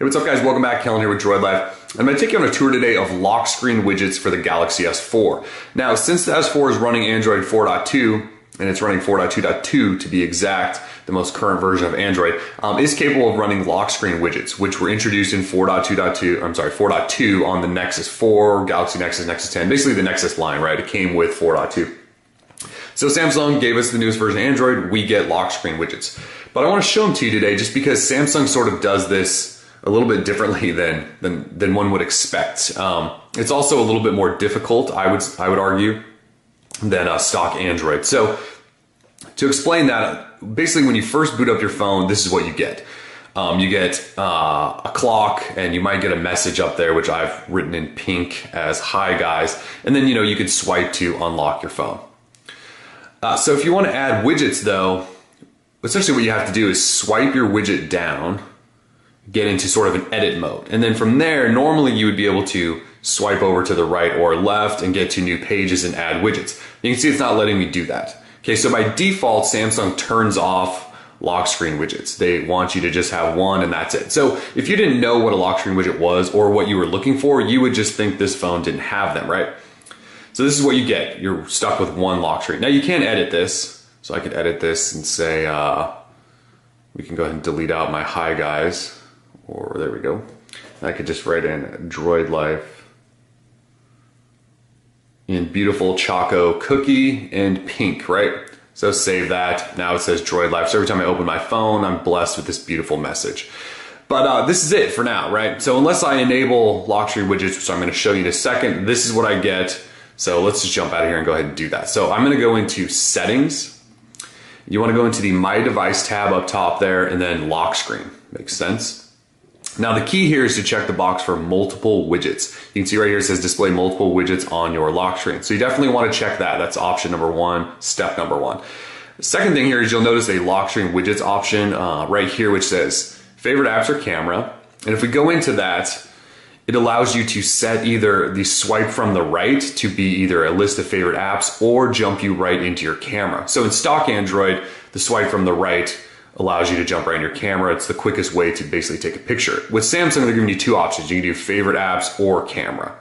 Hey, what's up guys? Welcome back. Kellen here with Droid Life. I'm going to take you on a tour today of lock screen widgets for the Galaxy S4. Now, since the S4 is running Android 4.2, and it's running 4.2.2 to be exact, the most current version of Android, is capable of running lock screen widgets, which were introduced in 4.2 on the Nexus 4, Galaxy Nexus, Nexus 10, basically the Nexus line, right? It came with 4.2. So Samsung gave us the newest version of Android, we get lock screen widgets. But I want to show them to you today just because Samsung sort of does this a little bit differently than one would expect. It's also a little bit more difficult, I would argue, than stock Android. So to explain that, basically when you first boot up your phone, this is what you get. You get a clock, and you might get a message up there, which I've written in pink as "Hi guys," and then you can swipe to unlock your phone. So if you want to add widgets though, essentially what you have to do is swipe your widget down, get into sort of an edit mode. And then from there, normally you would be able to swipe over to the right or left and get to new pages and add widgets. You can see it's not letting me do that. Okay, so by default, Samsung turns off lock screen widgets. They want you to just have one and that's it. So if you didn't know what a lock screen widget was or what you were looking for, you would just think this phone didn't have them, right? So this is what you get. You're stuck with one lock screen. Now you can edit this. So I could edit this and say, we can go ahead and delete out my "Hi guys." Or there we go. I could just write in Droid Life in beautiful Choco Cookie and pink, right? So save that. Now it says Droid Life. So every time I open my phone, I'm blessed with this beautiful message. But this is it for now, right? So unless I enable lock screen widgets, which I'm going to show you in a second, this is what I get. So let's just jump out of here and go ahead and do that. So I'm going to go into Settings. You want to go into the My Device tab up top there, and then Lock Screen. Makes sense? Now the key here is to check the box for multiple widgets. You can see right here it says display multiple widgets on your lock screen. So you definitely want to check that. That's option number one, step number one. The second thing here is you'll notice a lock screen widgets option right here, which says favorite apps or camera. And if we go into that, it allows you to set either the swipe from the right to be either a list of favorite apps or jump you right into your camera. So in stock Android, the swipe from the right allows you to jump right in your camera. It's the quickest way to basically take a picture. With Samsung, they're giving you two options. You can do favorite apps or camera.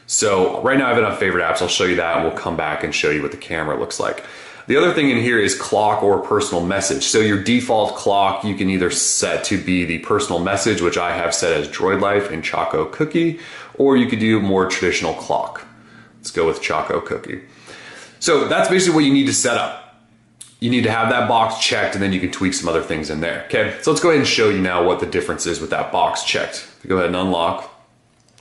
So right now I have it on favorite apps. I'll show you that and we'll come back and show you what the camera looks like. The other thing in here is clock or personal message. So your default clock, you can either set to be the personal message, which I have set as Droid Life and Choco Cookie, or you could do more traditional clock. Let's go with Choco Cookie. So that's basically what you need to set up. You need to have that box checked, and then you can tweak some other things in there. Okay, so let's go ahead and show you now what the difference is with that box checked. If you go ahead and unlock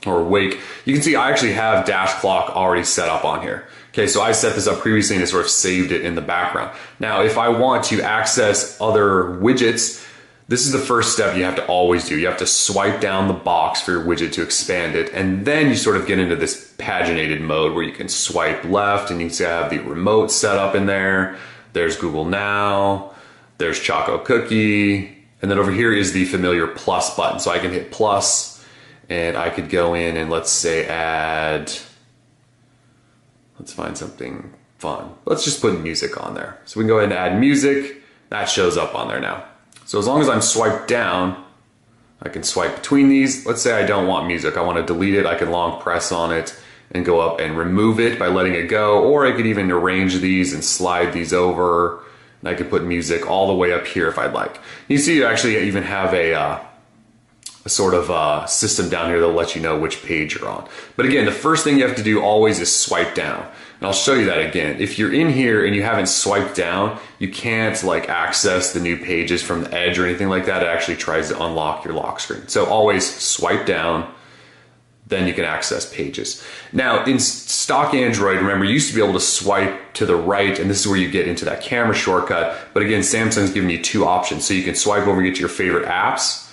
or wake, you can see I actually have dash clock already set up on here. Okay, so I set this up previously and it sort of saved it in the background. Now, if I want to access other widgets, this is the first step you have to always do. You have to swipe down the box for your widget to expand it, and then you sort of get into this paginated mode where you can swipe left and you can see I have the remote set up in there. There's Google Now, there's Choco Cookie, and then over here is the familiar plus button. So I can hit plus, and I could go in and let's say add, let's find something fun. Let's just put music on there. So we can go ahead and add music. That shows up on there now. So as long as I'm swiped down, I can swipe between these. Let's say I don't want music. I want to delete it. I can long press on it and go up and remove it by letting it go, or I could even arrange these and slide these over, and I could put music all the way up here if I'd like. You see you actually even have a sort of system down here that'll let you know which page you're on. But again, the first thing you have to do always is swipe down. And I'll show you that again. If you're in here and you haven't swiped down, you can't like access the new pages from the edge or anything like that. It actually tries to unlock your lock screen. So always swipe down, then you can access pages. Now in stock Android, remember, you used to be able to swipe to the right, and this is where you get into that camera shortcut. But again, Samsung's giving you two options. So you can swipe over and get to your favorite apps,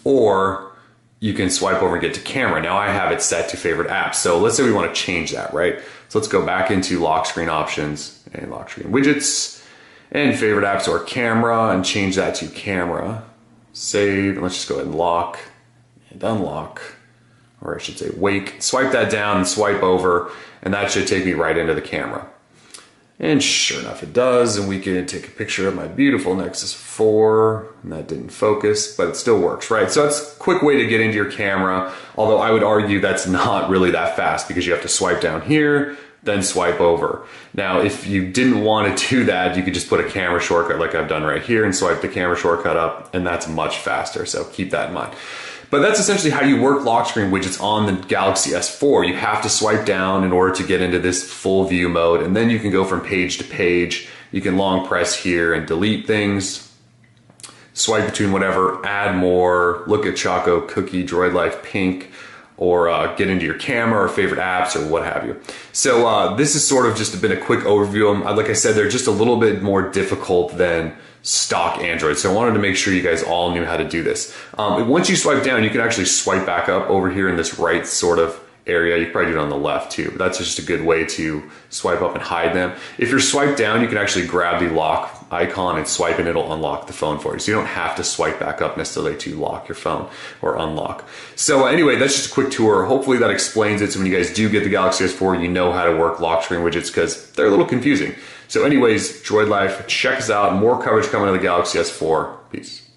or you can swipe over and get to camera. Now I have it set to favorite apps. So let's say we want to change that, right? So let's go back into lock screen options and lock screen widgets and favorite apps or camera and change that to camera. Save, and let's just go ahead and lock and unlock, or I should say wake. Swipe that down and swipe over, and that should take me right into the camera. And sure enough, it does. And we can take a picture of my beautiful Nexus 4. And that didn't focus, but it still works, right? So that's a quick way to get into your camera. Although I would argue that's not really that fast because you have to swipe down here, then swipe over. Now, if you didn't want to do that, you could just put a camera shortcut like I've done right here and swipe the camera shortcut up, and that's much faster. So keep that in mind. But that's essentially how you work lock screen widgets on the Galaxy S4. You have to swipe down in order to get into this full view mode, and then you can go from page to page. You can long press here and delete things, swipe between whatever, add more, look at Choco, Cookie, Droid Life, Pink, or get into your camera or favorite apps or what have you. So this has sort of just been a quick overview. Like I said, they're just a little bit more difficult than stock Android. So I wanted to make sure you guys all knew how to do this. Once you swipe down, you can actually swipe back up over here in this right sort of area. You can probably do it on the left too, but that's just a good way to swipe up and hide them. If you're swiped down, you can actually grab the lock icon and swipe and it'll unlock the phone for you. So you don't have to swipe back up necessarily to lock your phone or unlock. So anyway, that's just a quick tour. Hopefully that explains it. So when you guys do get the Galaxy S4, you know how to work lock screen widgets because they're a little confusing. So anyways, Droid Life, check us out. More coverage coming to the Galaxy S4. Peace.